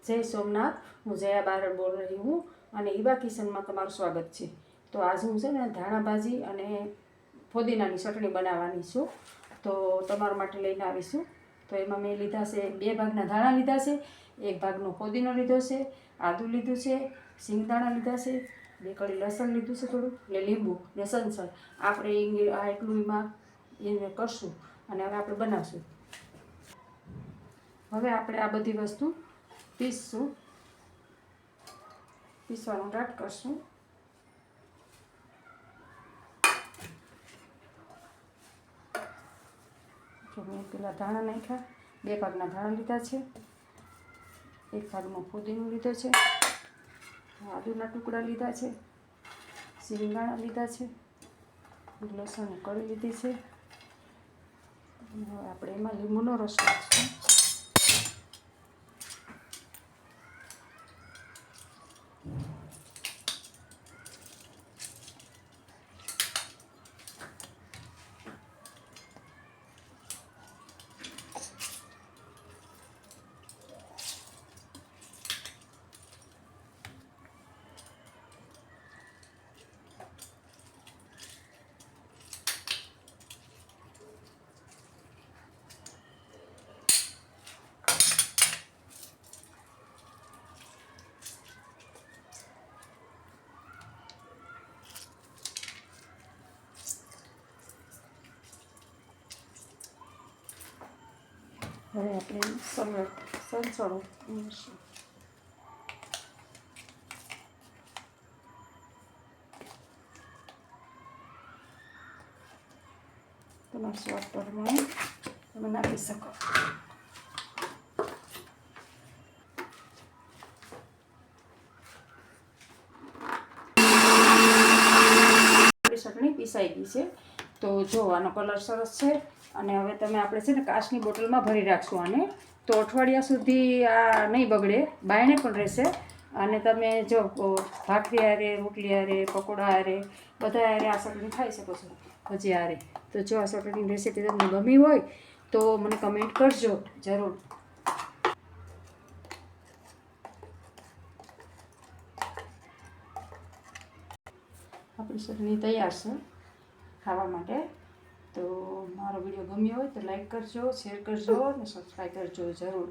જય સોમનાથ, હું જયા બારડ બોલ રહી હું અને ઈવા કિચનમાં તમારું સ્વાગત છે. તો આજ હું છે ને ધાણા ભાજી અને ફોદીનાની ચટણી બનાવવાની છું. તો તમારા માટે લઈને આવીશું. તો એમાં મેં લીધા છે 2 ભાગના ધાણા લીધા છે, 1 ભાગનો ફોદીનો લીધો છે, આદું લીધું છે, સિંગદાણા લીધા છે, 2 કળી લસણ લીધું છે થોડું, એટલે લીંબુ ને સંસળ. આપણે આ એટલું એમાં એને કરશું અને હવે આપણે બનાવશું. હવે આપણે આ બધી વસ્તુ પીસવાનું સ્ટાર્ટ કરશું. જો મેં પેલા ધાણા નાખ્યા, 2 ભાગના ધાણા લીધા છે, 1 ભાગનો ફુદીનો લીધો છે, આદુના ટુકડા લીધા છે, સિંગદાણા લીધા છે, લસણની કળી લીધી છે. હવે આપણે એમાં લીંબુનો રસ નાખીશું. હવે આપણે સંચળો ઉમેરશું. તમારા સ્વાદ પ્રમાણે તમે નાખી શકો. ચટણી પીસાઈ ગઈ છે. તો જો આનો કલર સરસ છે. અને હવે આપણે છે ને કાચની બોટલમાં ભરી રાખશું આને. તો અઠવાડિયા સુધી આ નહીં બગડે, બાયણે પણ રહેશે. અને તમે જો ભાખરી હારે, રોટલી હારે, પકોડા હારે, બધા હારે આ ચટણી ખાઈ શકો છો, ભજી હારે. તો જો આ ચટણીની રેસીપી તમને ગમી હોય તો મને કમેન્ટ કરજો જરૂર. આપણી ચટણી તૈયાર છે ખાવા માટે. તો મારો વિડીયો ગમ્યો હોય તો લાઈક કરજો, શેર કરજો અને સબસ્ક્રાઈબ કરજો જરૂર.